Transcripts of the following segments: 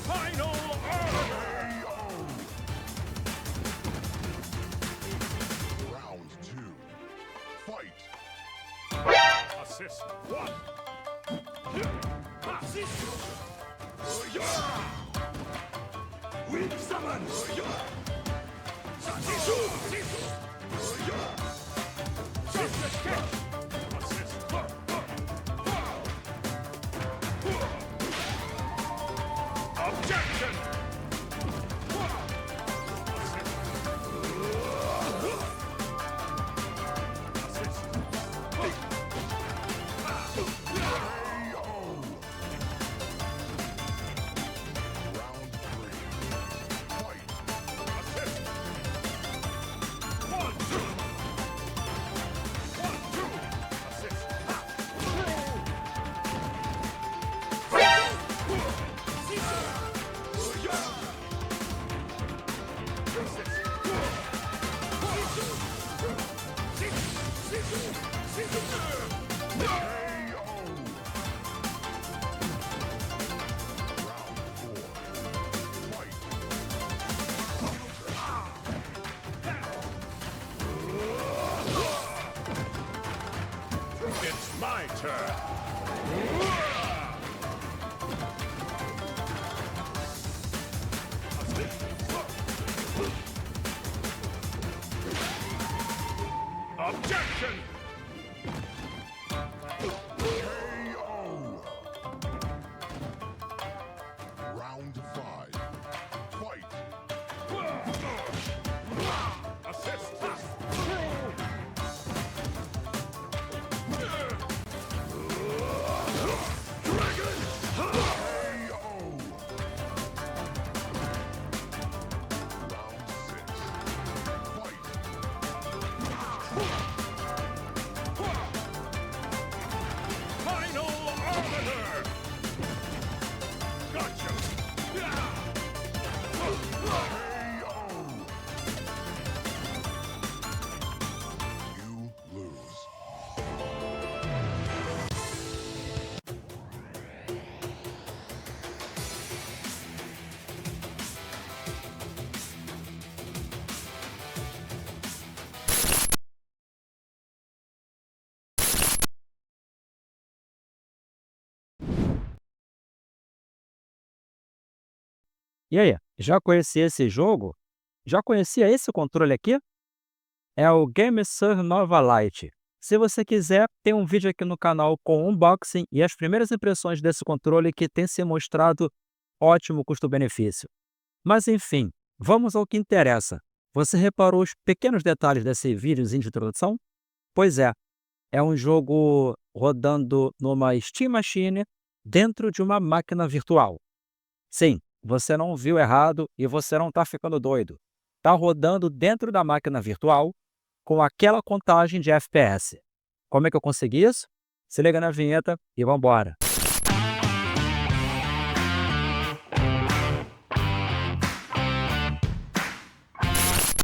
Final order! Round 2. Fight. Assist 1. Assist. Wind summon. Assist. Objection! Round 3. Fight. It's my turn. Objection! KO. Round 5. Fight. Assist. Final arbiter! Gotcha! You lose. E aí, já conhecia esse jogo? Já conhecia esse controle aqui? É o GameSir Nova Lite. Se você quiser, tem um vídeo aqui no canal com unboxing e as primeiras impressões desse controle que tem se mostrado ótimo custo-benefício. Mas enfim, vamos ao que interessa. Você reparou os pequenos detalhes desse videozinho de introdução? Pois é um jogo rodando numa Steam Machine dentro de uma máquina virtual. Sim, você não viu errado e você não está ficando doido. Está rodando dentro da máquina virtual com aquela contagem de FPS. Como é que eu consegui isso? Se liga na vinheta e vamos embora.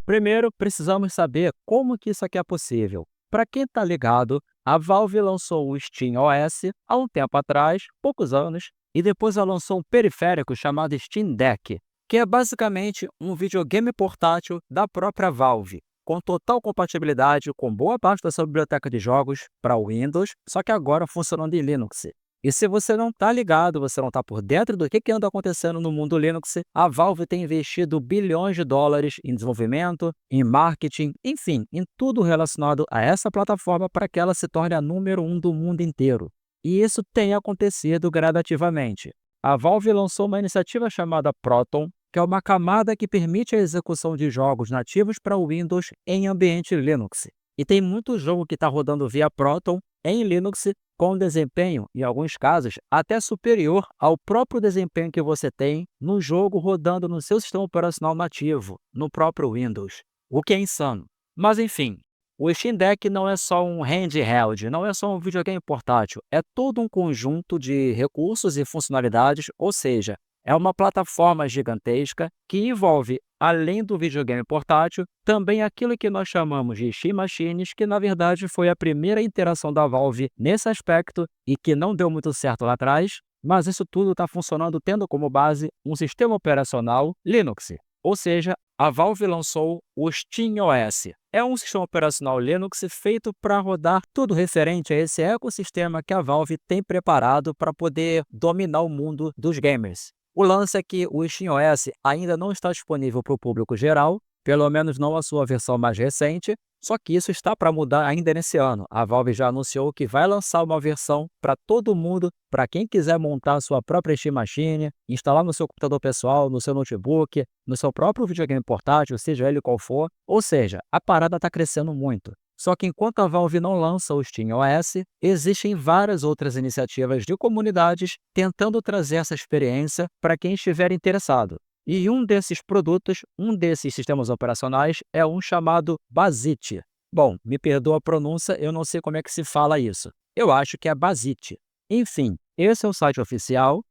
Primeiro, precisamos saber como que isso aqui é possível. Para quem está ligado, a Valve lançou o SteamOS há um tempo atrás, poucos anos, e depois ela lançou um periférico chamado Steam Deck, que é basicamente um videogame portátil da própria Valve, com total compatibilidade com boa parte da sua biblioteca de jogos para Windows, só que agora funcionando em Linux. E se você não está ligado, você não está por dentro do que anda acontecendo no mundo Linux, a Valve tem investido bilhões de dólares em desenvolvimento, em marketing, enfim, em tudo relacionado a essa plataforma para que ela se torne a número 1 do mundo inteiro. E isso tem acontecido gradativamente. A Valve lançou uma iniciativa chamada Proton, que é uma camada que permite a execução de jogos nativos para Windows em ambiente Linux. E tem muito jogo que está rodando via Proton em Linux com desempenho, em alguns casos, até superior ao próprio desempenho que você tem no jogo rodando no seu sistema operacional nativo, no próprio Windows, o que é insano. Mas enfim, o Steam Deck não é só um handheld, não é só um videogame portátil, é todo um conjunto de recursos e funcionalidades, ou seja, é uma plataforma gigantesca que envolve, além do videogame portátil, também aquilo que nós chamamos de Steam Machines, que na verdade foi a primeira interação da Valve nesse aspecto e que não deu muito certo lá atrás, mas isso tudo está funcionando tendo como base um sistema operacional Linux. Ou seja, a Valve lançou o SteamOS. É um sistema operacional Linux feito para rodar tudo referente a esse ecossistema que a Valve tem preparado para poder dominar o mundo dos gamers. O lance é que o SteamOS ainda não está disponível para o público geral, pelo menos não a sua versão mais recente, só que isso está para mudar ainda nesse ano. A Valve já anunciou que vai lançar uma versão para todo mundo, para quem quiser montar a sua própria Steam Machine, instalar no seu computador pessoal, no seu notebook, no seu próprio videogame portátil, seja ele qual for. Ou seja, a parada está crescendo muito. Só que enquanto a Valve não lança o SteamOS, existem várias outras iniciativas de comunidades tentando trazer essa experiência para quem estiver interessado. E um desses produtos, um desses sistemas operacionais é um chamado Bazit. Bom, me perdoa a pronúncia, eu não sei como é que se fala isso. Eu acho que é Bazit. Enfim, esse é o site oficial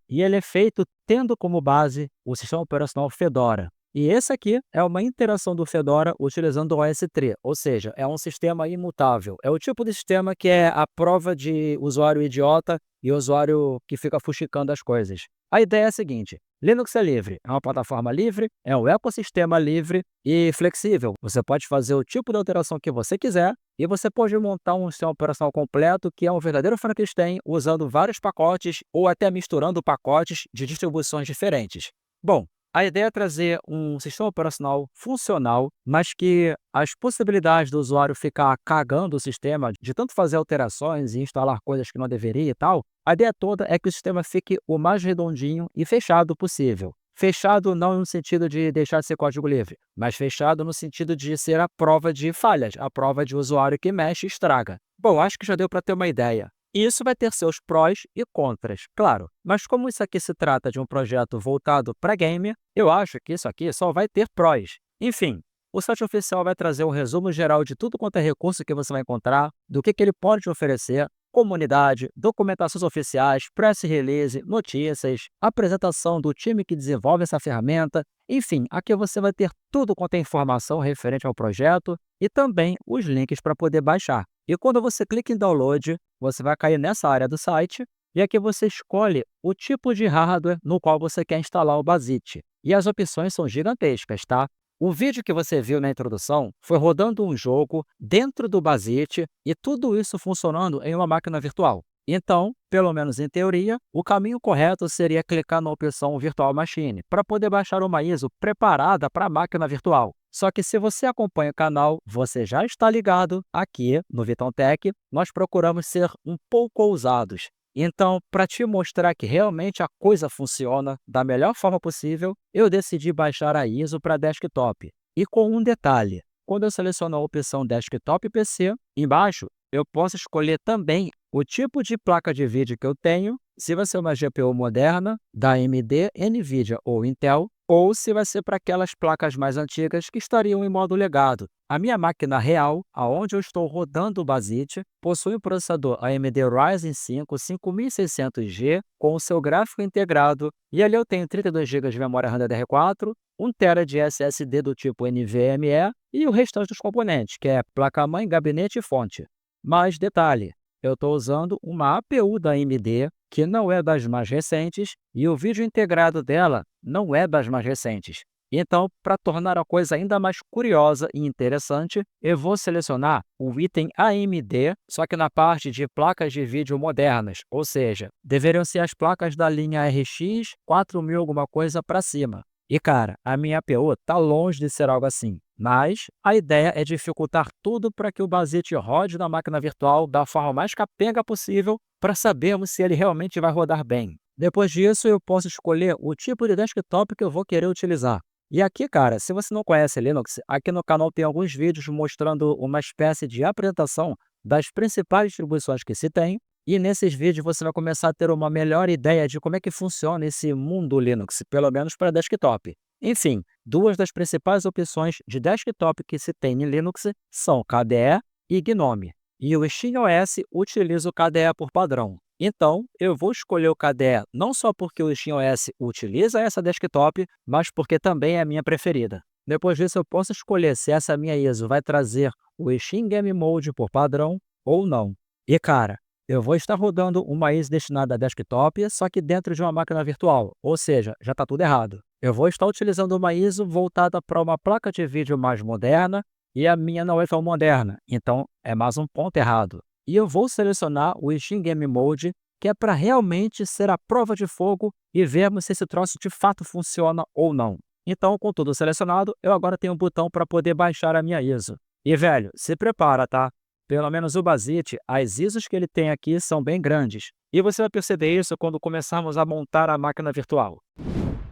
e ele é feito tendo como base o sistema operacional Fedora. E esse aqui é uma interação do Fedora utilizando o OS 3, ou seja, é um sistema imutável. É o tipo de sistema que é a prova de usuário idiota e usuário que fica fuxicando as coisas. A ideia é a seguinte: Linux é livre, é uma plataforma livre, é um ecossistema livre e flexível. Você pode fazer o tipo de alteração que você quiser e você pode montar um sistema operacional completo que é um verdadeiro Frankenstein usando vários pacotes ou até misturando pacotes de distribuições diferentes. Bom, a ideia é trazer um sistema operacional funcional, mas que as possibilidades do usuário ficar cagando o sistema, de tanto fazer alterações e instalar coisas que não deveria e tal, a ideia toda é que o sistema fique o mais redondinho e fechado possível. Fechado não no sentido de deixar de ser código livre, mas fechado no sentido de ser a prova de falhas, a prova de usuário que mexe e estraga. Bom, acho que já deu para ter uma ideia. E isso vai ter seus prós e contras, claro. Mas como isso aqui se trata de um projeto voltado para game, eu acho que isso aqui só vai ter prós. Enfim, o site oficial vai trazer um resumo geral de tudo quanto é recurso que você vai encontrar, do que ele pode te oferecer, comunidade, documentações oficiais, press release, notícias, apresentação do time que desenvolve essa ferramenta. Enfim, aqui você vai ter tudo quanto é informação referente ao projeto e também os links para poder baixar. E quando você clica em download, você vai cair nessa área do site e aqui você escolhe o tipo de hardware no qual você quer instalar o Bazit. E as opções são gigantescas, tá? O vídeo que você viu na introdução foi rodando um jogo dentro do Bazit e tudo isso funcionando em uma máquina virtual. Então, pelo menos em teoria, o caminho correto seria clicar na opção Virtual Machine para poder baixar uma ISO preparada para a máquina virtual. Só que se você acompanha o canal, você já está ligado aqui no Vitão Tech, nós procuramos ser um pouco ousados. Então, para te mostrar que realmente a coisa funciona da melhor forma possível, eu decidi baixar a ISO para desktop. E com um detalhe, quando eu seleciono a opção Desktop PC, embaixo eu posso escolher também o tipo de placa de vídeo que eu tenho, se vai ser uma GPU moderna, da AMD, NVIDIA ou Intel, ou se vai ser para aquelas placas mais antigas que estariam em modo legado. A minha máquina real, aonde eu estou rodando o Bazit, possui um processador AMD Ryzen 5 5600G com o seu gráfico integrado, e ali eu tenho 32 GB de memória RAM DDR4, 1 TB de SSD do tipo NVMe e o restante dos componentes, que é placa-mãe, gabinete e fonte. Mas detalhe, eu estou usando uma APU da AMD, que não é das mais recentes, e o vídeo integrado dela não é das mais recentes. Então, para tornar a coisa ainda mais curiosa e interessante, eu vou selecionar o item AMD, só que na parte de placas de vídeo modernas, ou seja, deveriam ser as placas da linha RX 4000 alguma coisa para cima. E cara, a minha APU está longe de ser algo assim, mas a ideia é dificultar tudo para que o Bazit rode na máquina virtual da forma mais capenga possível para sabermos se ele realmente vai rodar bem. Depois disso, eu posso escolher o tipo de desktop que eu vou querer utilizar. E aqui, cara, se você não conhece Linux, aqui no canal tem alguns vídeos mostrando uma espécie de apresentação das principais distribuições que se tem. E nesses vídeos você vai começar a ter uma melhor ideia de como é que funciona esse mundo Linux, pelo menos para desktop. Enfim, duas das principais opções de desktop que se tem em Linux são KDE e GNOME. E o SteamOS utiliza o KDE por padrão. Então, eu vou escolher o KDE não só porque o SteamOS utiliza essa desktop, mas porque também é a minha preferida. Depois disso, eu posso escolher se essa minha ISO vai trazer o Steam Game Mode por padrão ou não. E cara, eu vou estar rodando uma ISO destinada a desktop, só que dentro de uma máquina virtual, ou seja, já está tudo errado. Eu vou estar utilizando uma ISO voltada para uma placa de vídeo mais moderna, e a minha não é tão moderna, então é mais um ponto errado. E eu vou selecionar o Steam Game Mode, que é para realmente ser a prova de fogo e vermos se esse troço de fato funciona ou não. Então, com tudo selecionado, eu agora tenho um botão para poder baixar a minha ISO. E velho, se prepara, tá? Pelo menos o Bazit, as ISOs que ele tem aqui são bem grandes. E você vai perceber isso quando começarmos a montar a máquina virtual.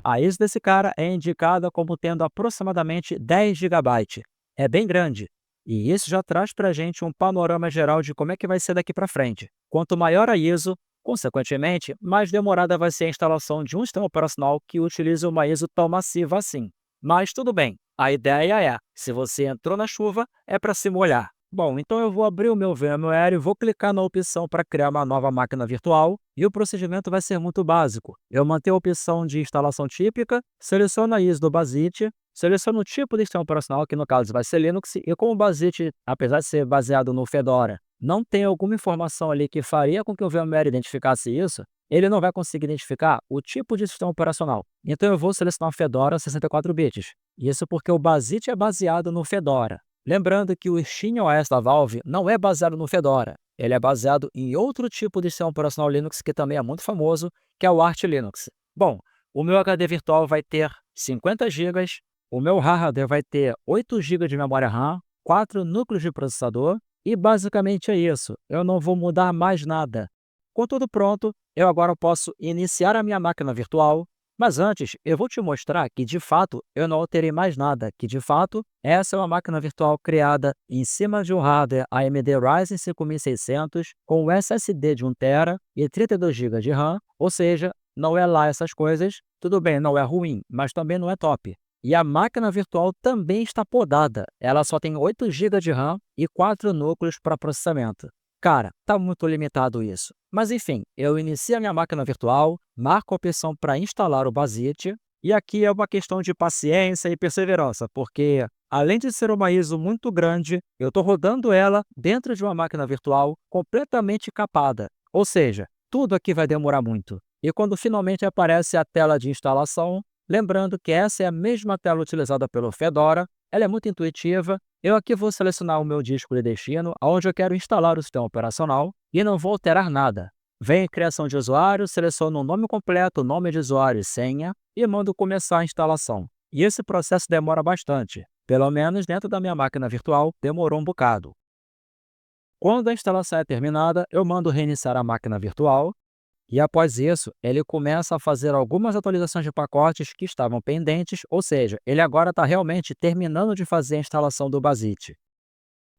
A ISO desse cara é indicada como tendo aproximadamente 10 GB. É bem grande. E isso já traz para a gente um panorama geral de como é que vai ser daqui para frente. Quanto maior a ISO, consequentemente, mais demorada vai ser a instalação de um sistema operacional que utilize uma ISO tão massiva assim. Mas tudo bem, a ideia é, se você entrou na chuva, é para se molhar. Bom, então eu vou abrir o meu VMware e vou clicar na opção para criar uma nova máquina virtual e o procedimento vai ser muito básico. Eu mantenho a opção de instalação típica, seleciono a ISO do Bazit, seleciono o tipo de sistema operacional, que no caso vai ser Linux, e como o Bazit, apesar de ser baseado no Fedora, não tem alguma informação ali que faria com que o VMware identificasse isso, ele não vai conseguir identificar o tipo de sistema operacional. Então eu vou selecionar o Fedora 64 bits. Isso porque o Bazit é baseado no Fedora. Lembrando que o SteamOS da Valve não é baseado no Fedora. Ele é baseado em outro tipo de sistema operacional Linux que também é muito famoso, que é o Arch Linux. Bom, o meu HD virtual vai ter 50 GB, o meu hardware vai ter 8 GB de memória RAM, 4 núcleos de processador e basicamente é isso. Eu não vou mudar mais nada. Com tudo pronto, eu agora posso iniciar a minha máquina virtual, mas antes eu vou te mostrar que de fato eu não alterei mais nada, que de fato essa é uma máquina virtual criada em cima de um hardware AMD Ryzen 5600 com um SSD de 1 TB e 32 GB de RAM, ou seja, não é lá essas coisas, tudo bem, não é ruim, mas também não é top. E a máquina virtual também está podada, ela só tem 8 GB de RAM e 4 núcleos para processamento. Cara, tá muito limitado isso. Mas enfim, eu inicio a minha máquina virtual, marco a opção para instalar o Bazit, e aqui é uma questão de paciência e perseverança, porque além de ser uma ISO muito grande, eu estou rodando ela dentro de uma máquina virtual completamente capada. Ou seja, tudo aqui vai demorar muito. E quando finalmente aparece a tela de instalação, lembrando que essa é a mesma tela utilizada pelo Fedora, ela é muito intuitiva. Eu aqui vou selecionar o meu disco de destino, onde eu quero instalar o sistema operacional, e não vou alterar nada. Venho em criação de usuário, seleciono o nome completo, nome de usuário e senha, e mando começar a instalação. E esse processo demora bastante. Pelo menos dentro da minha máquina virtual, demorou um bocado. Quando a instalação é terminada, eu mando reiniciar a máquina virtual, e após isso, ele começa a fazer algumas atualizações de pacotes que estavam pendentes, ou seja, ele agora está realmente terminando de fazer a instalação do Bazit.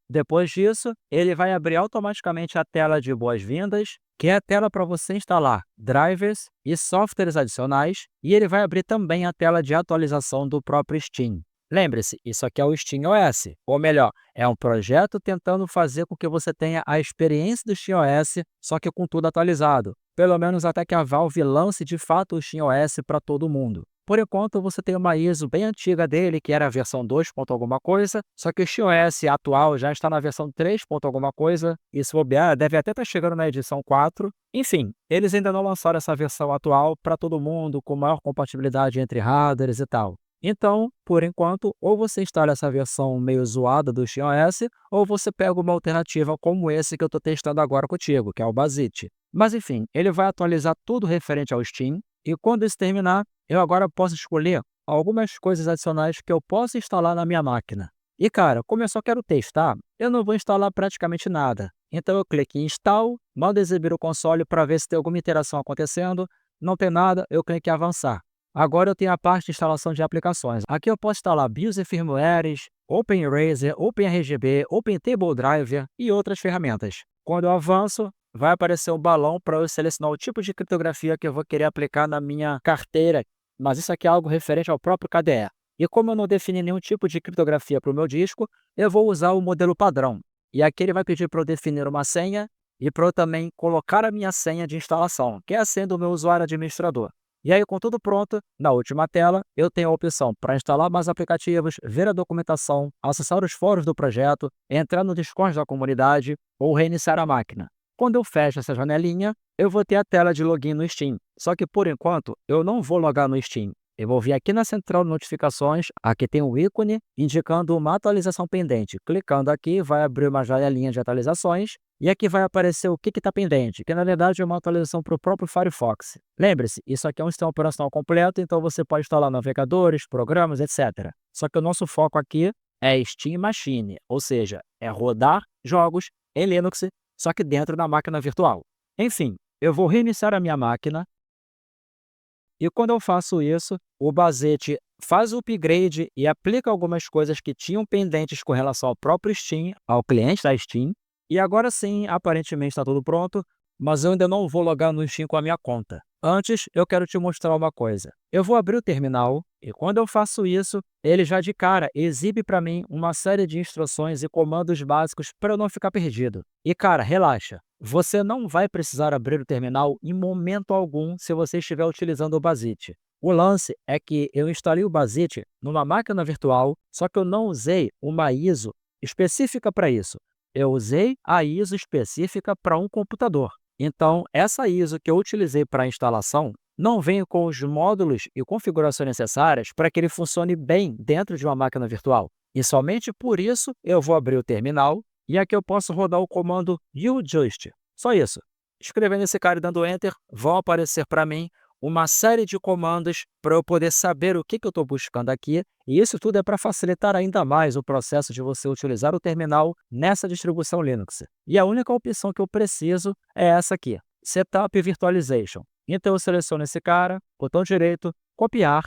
Depois disso, ele vai abrir automaticamente a tela de boas-vindas, que é a tela para você instalar drivers e softwares adicionais, e ele vai abrir também a tela de atualização do próprio Steam. Lembre-se, isso aqui é o SteamOS, ou melhor, é um projeto tentando fazer com que você tenha a experiência do SteamOS, só que com tudo atualizado. Pelo menos até que a Valve lance de fato o SteamOS para todo mundo. Por enquanto, você tem uma ISO bem antiga dele, que era a versão 2. Alguma coisa, só que o SteamOS atual já está na versão 3. Alguma coisa, e se bobear, deve até estar chegando na edição 4. Enfim, eles ainda não lançaram essa versão atual para todo mundo, com maior compatibilidade entre hardwares e tal. Então, por enquanto, ou você instala essa versão meio zoada do SteamOS, ou você pega uma alternativa como esse que eu estou testando agora contigo, que é o Bazit. Mas enfim, ele vai atualizar tudo referente ao Steam, e quando isso terminar, eu agora posso escolher algumas coisas adicionais que eu posso instalar na minha máquina. E cara, como eu só quero testar, eu não vou instalar praticamente nada. Então eu clico em Install, mando exibir o console para ver se tem alguma interação acontecendo. Não tem nada, eu clico em Avançar. Agora eu tenho a parte de instalação de aplicações. Aqui eu posso instalar BIOS e firmwares, OpenEraser, OpenRGB, OpenTable Driver e outras ferramentas. Quando eu avanço, vai aparecer um balão para eu selecionar o tipo de criptografia que eu vou querer aplicar na minha carteira, mas isso aqui é algo referente ao próprio KDE. E como eu não defini nenhum tipo de criptografia para o meu disco, eu vou usar o modelo padrão. E aqui ele vai pedir para eu definir uma senha, e para eu também colocar a minha senha de instalação, que é a senha do meu usuário administrador. E aí, com tudo pronto, na última tela, eu tenho a opção para instalar mais aplicativos, ver a documentação, acessar os fóruns do projeto, entrar no Discord da comunidade ou reiniciar a máquina. Quando eu fecho essa janelinha, eu vou ter a tela de login no Steam. Só que, por enquanto, eu não vou logar no Steam. Eu vou vir aqui na central de notificações, aqui tem um ícone indicando uma atualização pendente. Clicando aqui, vai abrir uma janelinha de atualizações e aqui vai aparecer o que está pendente, que na verdade é uma atualização para o próprio Firefox. Lembre-se, isso aqui é um sistema operacional completo, então você pode instalar navegadores, programas, etc. Só que o nosso foco aqui é Steam Machine, ou seja, é rodar jogos em Linux, só que dentro da máquina virtual. Enfim, eu vou reiniciar a minha máquina. E quando eu faço isso, o Basete faz o upgrade e aplica algumas coisas que tinham pendentes com relação ao próprio Steam, ao cliente da Steam. E agora sim, aparentemente está tudo pronto, mas eu ainda não vou logar no Steam com a minha conta. Antes, eu quero te mostrar uma coisa. Eu vou abrir o terminal e quando eu faço isso, ele já de cara exibe para mim uma série de instruções e comandos básicos para eu não ficar perdido. E cara, relaxa. Você não vai precisar abrir o terminal em momento algum se você estiver utilizando o Basite. O lance é que eu instalei o Basite numa máquina virtual, só que eu não usei uma ISO específica para isso. Eu usei a ISO específica para um computador. Então, essa ISO que eu utilizei para a instalação não vem com os módulos e configurações necessárias para que ele funcione bem dentro de uma máquina virtual. E somente por isso eu vou abrir o terminal e aqui eu posso rodar o comando ujust. Só isso. Escrevendo esse cara e dando Enter, vão aparecer para mim uma série de comandos para eu poder saber o que eu estou buscando aqui. E isso tudo é para facilitar ainda mais o processo de você utilizar o terminal nessa distribuição Linux. E a única opção que eu preciso é essa aqui, Setup Virtualization. Então eu seleciono esse cara, botão direito, copiar.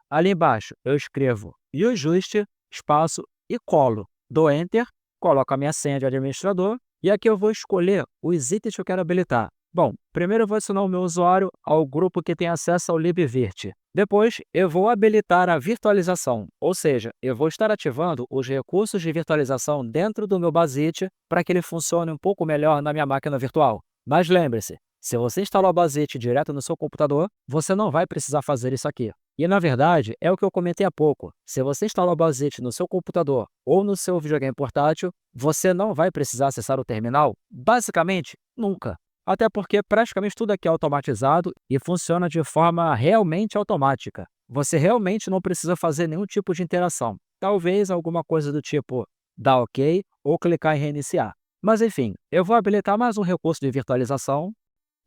Ali embaixo eu escrevo ujust, espaço e colo. Dou Enter, coloco a minha senha de administrador e aqui eu vou escolher os itens que eu quero habilitar. Bom, primeiro eu vou adicionar o meu usuário ao grupo que tem acesso ao libvirt. Depois, eu vou habilitar a virtualização, ou seja, eu vou estar ativando os recursos de virtualização dentro do meu Basite para que ele funcione um pouco melhor na minha máquina virtual. Mas lembre-se, se você instalar o Basite direto no seu computador, você não vai precisar fazer isso aqui. E na verdade, é o que eu comentei há pouco. Se você instalar o Basite no seu computador ou no seu videogame portátil, você não vai precisar acessar o terminal, basicamente, nunca. Até porque praticamente tudo aqui é automatizado e funciona de forma realmente automática. Você realmente não precisa fazer nenhum tipo de interação. Talvez alguma coisa do tipo dar OK ou clicar em reiniciar. Mas enfim, eu vou habilitar mais um recurso de virtualização.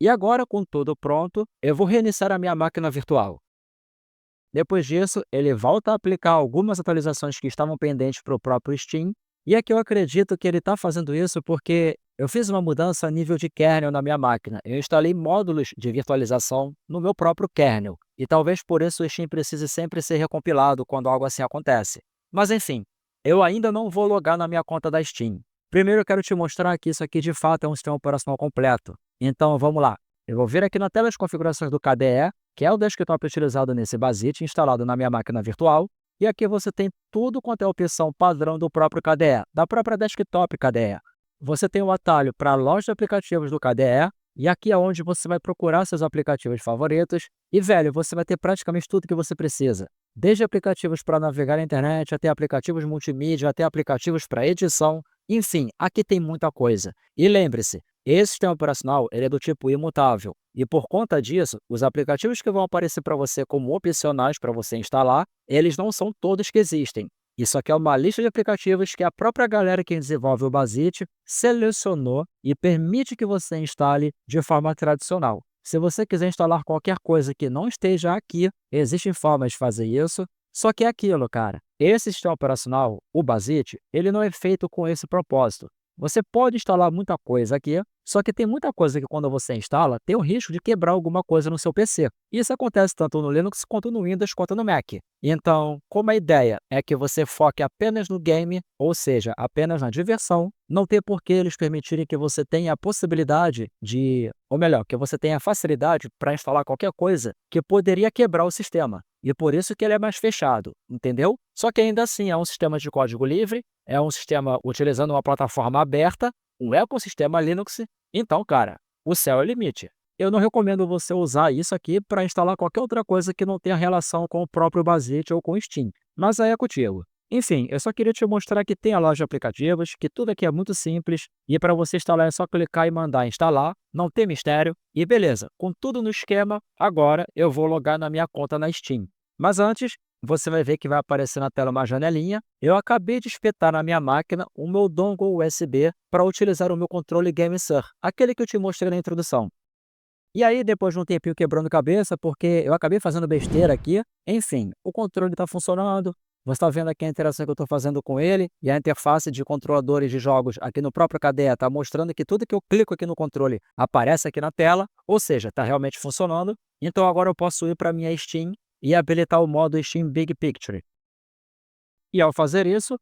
E agora, com tudo pronto, eu vou reiniciar a minha máquina virtual. Depois disso, ele volta a aplicar algumas atualizações que estavam pendentes para o próprio Steam. E aqui eu acredito que ele está fazendo isso porque eu fiz uma mudança a nível de kernel na minha máquina. Eu instalei módulos de virtualização no meu próprio kernel. E talvez por isso o Steam precise sempre ser recompilado quando algo assim acontece. Mas enfim, eu ainda não vou logar na minha conta da Steam. Primeiro eu quero te mostrar que isso aqui de fato é um sistema operacional completo. Então vamos lá. Eu vou vir aqui na tela de configurações do KDE, que é o desktop utilizado nesse Basite, instalado na minha máquina virtual. E aqui você tem tudo quanto é opção padrão do próprio KDE, da própria desktop KDE. Você tem o atalho para a loja de aplicativos do KDE, e aqui é onde você vai procurar seus aplicativos favoritos. E, velho, você vai ter praticamente tudo que você precisa. Desde aplicativos para navegar na internet, até aplicativos multimídia, até aplicativos para edição. Enfim, aqui tem muita coisa. E lembre-se, esse sistema operacional ele é do tipo imutável. E por conta disso, os aplicativos que vão aparecer para você como opcionais para você instalar, eles não são todos que existem. Isso aqui é uma lista de aplicativos que a própria galera que desenvolve o Basite selecionou e permite que você instale de forma tradicional. Se você quiser instalar qualquer coisa que não esteja aqui, existem formas de fazer isso. Só que é aquilo, cara. Esse sistema operacional, o Basite, ele não é feito com esse propósito. Você pode instalar muita coisa aqui, só que tem muita coisa que quando você instala, tem o risco de quebrar alguma coisa no seu PC. Isso acontece tanto no Linux, quanto no Windows, quanto no Mac. Então, como a ideia é que você foque apenas no game, ou seja, apenas na diversão, não tem por que eles permitirem que você tenha a possibilidade de, ou melhor, que você tenha facilidade para instalar qualquer coisa que poderia quebrar o sistema. E por isso que ele é mais fechado, entendeu? Só que ainda assim é um sistema de código livre, é um sistema utilizando uma plataforma aberta, um ecossistema Linux, Então, cara, o céu é o limite. Eu não recomendo você usar isso aqui para instalar qualquer outra coisa que não tenha relação com o próprio Bazit ou com o Steam, mas aí é contigo. Enfim, eu só queria te mostrar que tem a loja de aplicativos, que tudo aqui é muito simples, e para você instalar é só clicar e mandar instalar, não tem mistério, e beleza, com tudo no esquema, agora eu vou logar na minha conta na Steam. Mas antes, você vai ver que vai aparecer na tela uma janelinha. Eu acabei de espetar na minha máquina o meu dongle USB para utilizar o meu controle GameSir, aquele que eu te mostrei na introdução. E aí, depois de um tempinho quebrando cabeça, porque eu acabei fazendo besteira aqui, enfim, o controle está funcionando. Você está vendo aqui a interação que eu estou fazendo com ele e a interface de controladores de jogos aqui no próprio KDE está mostrando que tudo que eu clico aqui no controle aparece aqui na tela, ou seja, está realmente funcionando. Então agora eu posso ir para a minha Steam e habilitar o modo Steam Big Picture. E ao fazer isso,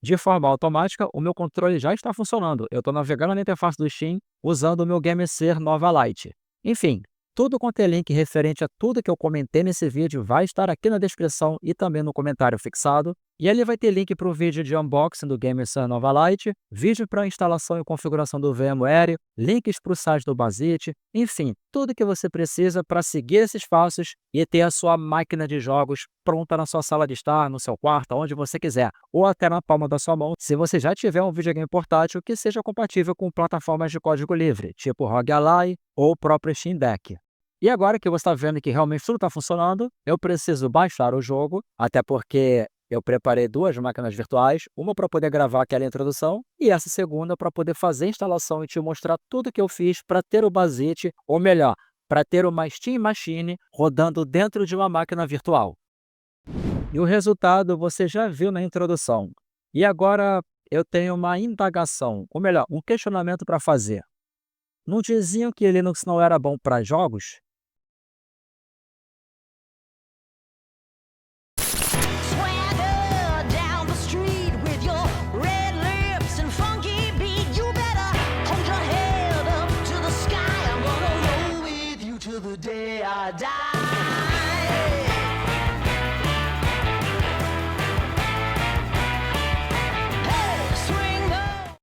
de forma automática, o meu controle já está funcionando. Eu estou navegando na interface do Steam usando o meu GameSir Nova Lite. Enfim, tudo quanto é link referente a tudo que eu comentei nesse vídeo vai estar aqui na descrição e também no comentário fixado. E ali vai ter link para o vídeo de unboxing do GameSir Nova Lite, vídeo para instalação e configuração do VMware, links para o site do Bazit, enfim, tudo que você precisa para seguir esses passos e ter a sua máquina de jogos pronta na sua sala de estar, no seu quarto, onde você quiser, ou até na palma da sua mão, se você já tiver um videogame portátil que seja compatível com plataformas de código livre, tipo ROG Ally ou o próprio Steam Deck. E agora que você está vendo que realmente tudo está funcionando, eu preciso baixar o jogo, até porque eu preparei duas máquinas virtuais, uma para poder gravar aquela introdução e essa segunda para poder fazer a instalação e te mostrar tudo que eu fiz para ter o Bazit, ou melhor, para ter uma Steam Machine rodando dentro de uma máquina virtual. E o resultado você já viu na introdução. E agora eu tenho uma indagação, ou melhor, um questionamento para fazer. Não diziam que Linux não era bom para jogos? Swagger down the street with your red lips and funky beat. You better hold your head up to the sky. I'm gonna roll with you till the day I die.